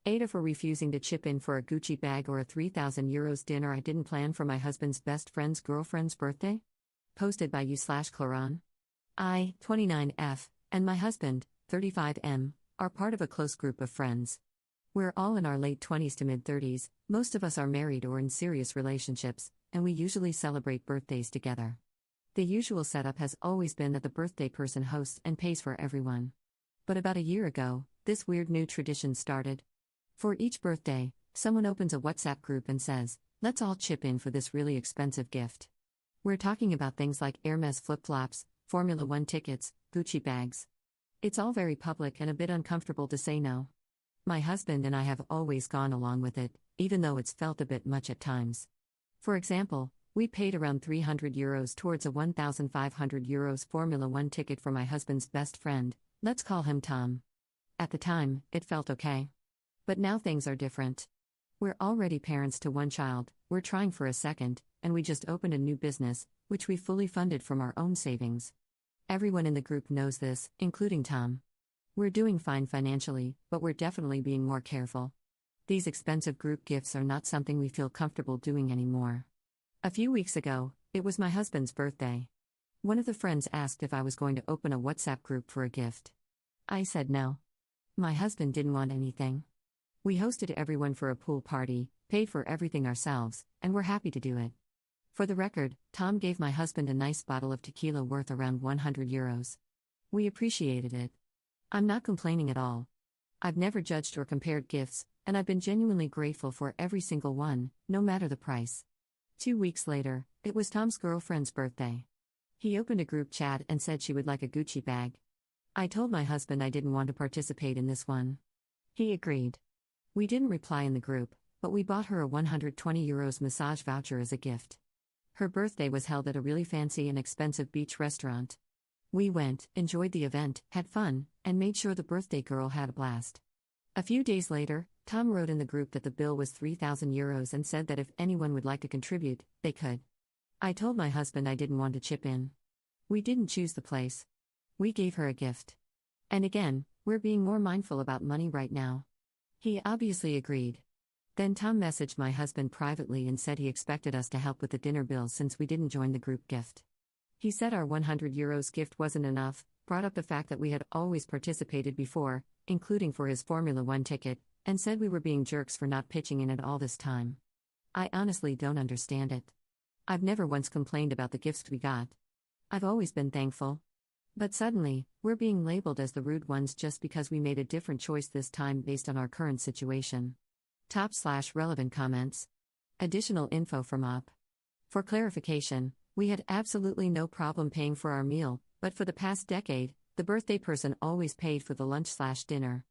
AITAH for refusing to chip in for a Gucci bag or a €3,000 dinner I didn't plan for my husband's best friend's girlfriend's birthday? Posted by you/Claron. I, 29F, and my husband, 35M, are part of a close group of friends. We're all in our late 20s to mid-30s, most of us are married or in serious relationships, and we usually celebrate birthdays together. The usual setup has always been that the birthday person hosts and pays for everyone. But about a year ago, this weird new tradition started. For each birthday, someone opens a WhatsApp group and says, "Let's all chip in for this really expensive gift." We're talking about things like Hermes flip-flops, Formula One tickets, Gucci bags. It's all very public and a bit uncomfortable to say no. My husband and I have always gone along with it, even though it's felt a bit much at times. For example, we paid around €300 towards a €1,500 Formula One ticket for my husband's best friend, let's call him Tom. At the time, it felt okay. But now things are different. We're already parents to one child, we're trying for a second, and we just opened a new business, which we fully funded from our own savings. Everyone in the group knows this, including Tom. We're doing fine financially, but we're definitely being more careful. These expensive group gifts are not something we feel comfortable doing anymore. A few weeks ago, it was my husband's birthday. One of the friends asked if I was going to open a WhatsApp group for a gift. I said no. My husband didn't want anything. We hosted everyone for a pool party, paid for everything ourselves, and we're happy to do it. For the record, Tom gave my husband a nice bottle of tequila worth around €100. We appreciated it. I'm not complaining at all. I've never judged or compared gifts, and I've been genuinely grateful for every single one, no matter the price. 2 weeks later, it was Tom's girlfriend's birthday. He opened a group chat and said she would like a Gucci bag. I told my husband I didn't want to participate in this one. He agreed. We didn't reply in the group, but we bought her a €120 massage voucher as a gift. Her birthday was held at a really fancy and expensive beach restaurant. We went, enjoyed the event, had fun, and made sure the birthday girl had a blast. A few days later, Tom wrote in the group that the bill was €3,000 and said that if anyone would like to contribute, they could. I told my husband I didn't want to chip in. We didn't choose the place. We gave her a gift. And again, we're being more mindful about money right now. He obviously agreed. Then Tom messaged my husband privately and said he expected us to help with the dinner bill since we didn't join the group gift. He said our €100 gift wasn't enough, brought up the fact that we had always participated before, including for his Formula One ticket, and said we were being jerks for not pitching in at all this time. I honestly don't understand it. I've never once complained about the gifts we got. I've always been thankful. But suddenly, we're being labeled as the rude ones just because we made a different choice this time based on our current situation. Top/relevant comments. Additional info from UP. For clarification, we had absolutely no problem paying for our meal, but for the past decade, the birthday person always paid for the lunch/dinner.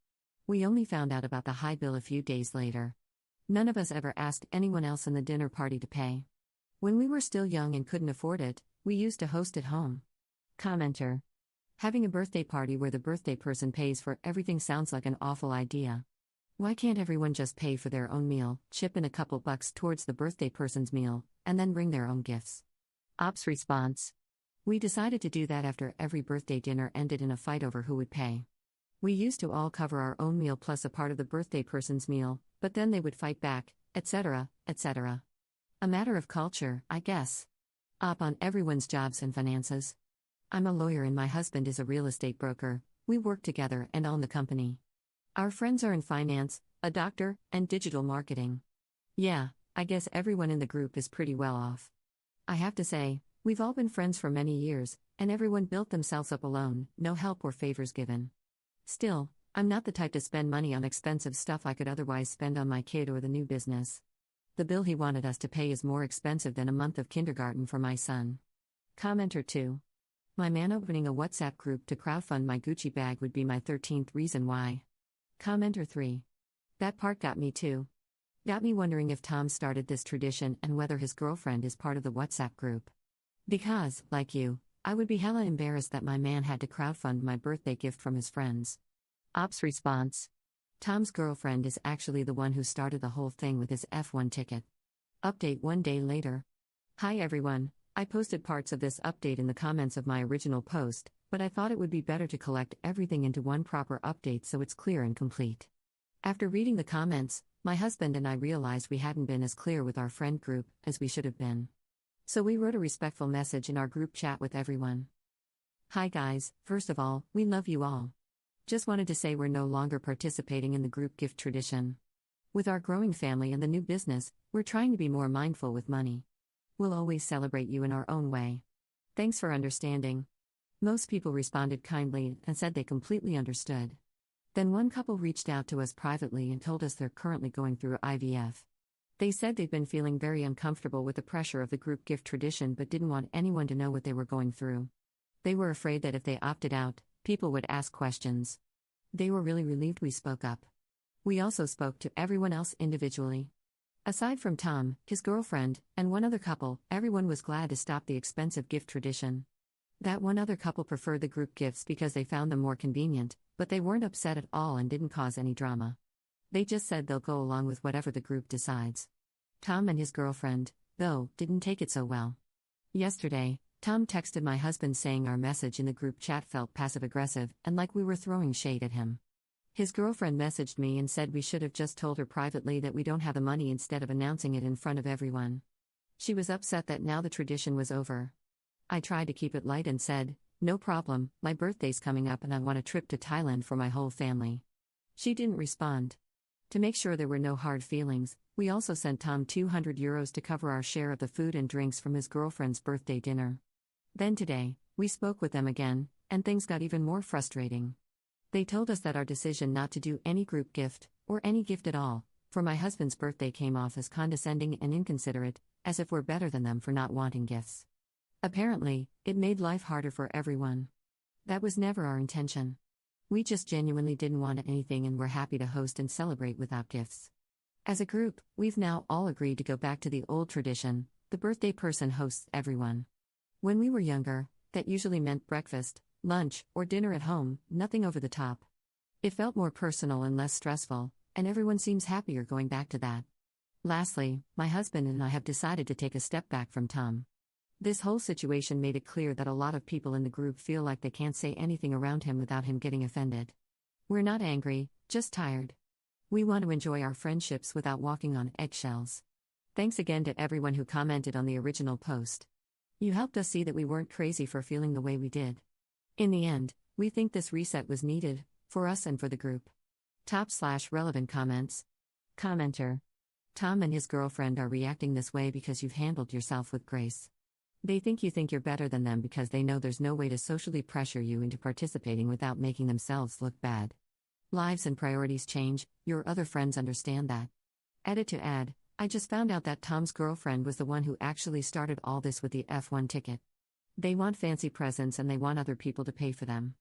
We only found out about the high bill a few days later. None of us ever asked anyone else in the dinner party to pay. When we were still young and couldn't afford it, we used to host at home. Commenter. Having a birthday party where the birthday person pays for everything sounds like an awful idea. Why can't everyone just pay for their own meal, chip in a couple bucks towards the birthday person's meal, and then bring their own gifts? Op's response. We decided to do that after every birthday dinner ended in a fight over who would pay. We used to all cover our own meal plus a part of the birthday person's meal, but then they would fight back, etc., etc. A matter of culture, I guess. Op on everyone's jobs and finances. I'm a lawyer and my husband is a real estate broker. We work together and own the company. Our friends are in finance, a doctor, and digital marketing. Yeah, I guess everyone in the group is pretty well off. I have to say, we've all been friends for many years, and everyone built themselves up alone, no help or favors given. Still, I'm not the type to spend money on expensive stuff I could otherwise spend on my kid or the new business. The bill he wanted us to pay is more expensive than a month of kindergarten for my son. Commenter 2. My man opening a WhatsApp group to crowdfund my Gucci bag would be my 13th reason why. Commenter 3. That part got me too. Got me wondering if Tom started this tradition and whether his girlfriend is part of the WhatsApp group. Because, like you, I would be hella embarrassed that my man had to crowdfund my birthday gift from his friends. Op's response. Tom's girlfriend is actually the one who started the whole thing with his F1 ticket. Update 1 day later. Hi everyone. I posted parts of this update in the comments of my original post, but I thought it would be better to collect everything into one proper update so it's clear and complete. After reading the comments, my husband and I realized we hadn't been as clear with our friend group as we should have been. So we wrote a respectful message in our group chat with everyone. Hi guys, first of all, we love you all. Just wanted to say we're no longer participating in the group gift tradition. With our growing family and the new business, we're trying to be more mindful with money. We'll always celebrate you in our own way. Thanks for understanding. Most people responded kindly and said they completely understood. Then one couple reached out to us privately and told us they're currently going through IVF. They said they've been feeling very uncomfortable with the pressure of the group gift tradition but didn't want anyone to know what they were going through. They were afraid that if they opted out, people would ask questions. They were really relieved we spoke up. We also spoke to everyone else individually. Aside from Tom, his girlfriend, and one other couple, everyone was glad to stop the expensive gift tradition. That one other couple preferred the group gifts because they found them more convenient, but they weren't upset at all and didn't cause any drama. They just said they'll go along with whatever the group decides. Tom and his girlfriend, though, didn't take it so well. Yesterday, Tom texted my husband saying our message in the group chat felt passive-aggressive and like we were throwing shade at him. His girlfriend messaged me and said we should have just told her privately that we don't have the money instead of announcing it in front of everyone. She was upset that now the tradition was over. I tried to keep it light and said, "No problem, my birthday's coming up and I want a trip to Thailand for my whole family." She didn't respond. To make sure there were no hard feelings, we also sent Tom €200 to cover our share of the food and drinks from his girlfriend's birthday dinner. Then today, we spoke with them again, and things got even more frustrating. They told us that our decision not to do any group gift, or any gift at all, for my husband's birthday came off as condescending and inconsiderate, as if we're better than them for not wanting gifts. Apparently, it made life harder for everyone. That was never our intention. We just genuinely didn't want anything and were happy to host and celebrate without gifts. As a group, we've now all agreed to go back to the old tradition: the birthday person hosts everyone. When we were younger, that usually meant breakfast, lunch, or dinner at home, nothing over the top. It felt more personal and less stressful, and everyone seems happier going back to that. Lastly, my husband and I have decided to take a step back from Tom. This whole situation made it clear that a lot of people in the group feel like they can't say anything around him without him getting offended. We're not angry, just tired. We want to enjoy our friendships without walking on eggshells. Thanks again to everyone who commented on the original post. You helped us see that we weren't crazy for feeling the way we did. In the end, we think this reset was needed, for us and for the group. Top/relevant comments. Commenter. Tom and his girlfriend are reacting this way because you've handled yourself with grace. They think you're better than them because they know there's no way to socially pressure you into participating without making themselves look bad. Lives and priorities change, your other friends understand that. Edit to add, I just found out that Tom's girlfriend was the one who actually started all this with the F1 ticket. They want fancy presents and they want other people to pay for them.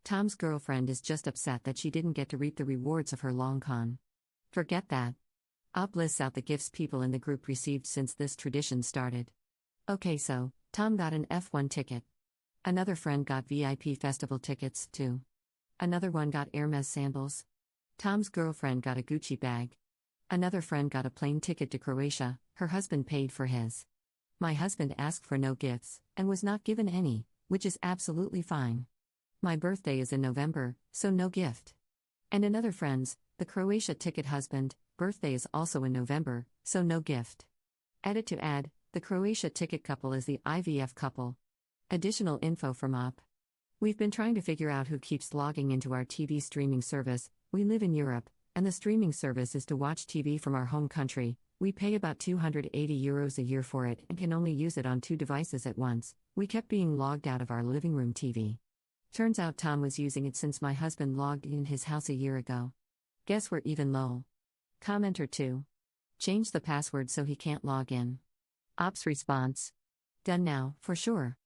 Tom's girlfriend is just upset that she didn't get to reap the rewards of her long con. Forget that. Op lists out the gifts people in the group received since this tradition started. Okay, so, Tom got an F1 ticket. Another friend got VIP festival tickets, too. Another one got Hermes sandals. Tom's girlfriend got a Gucci bag. Another friend got a plane ticket to Croatia, her husband paid for his. My husband asked for no gifts, and was not given any, which is absolutely fine. My birthday is in November, so no gift. And another friend's, the Croatia ticket husband, birthday is also in November, so no gift. Edit to add, the Croatia ticket couple is the IVF couple. Additional info from Op. We've been trying to figure out who keeps logging into our TV streaming service. We live in Europe, and the streaming service is to watch TV from our home country. We pay about €280 a year for it and can only use it on 2 devices at once. We kept being logged out of our living room TV. Turns out Tom was using it since my husband logged in his house a year ago. Guess we're even lol. Commenter 2. Change the password so he can't log in. Op's response. Done now, for sure.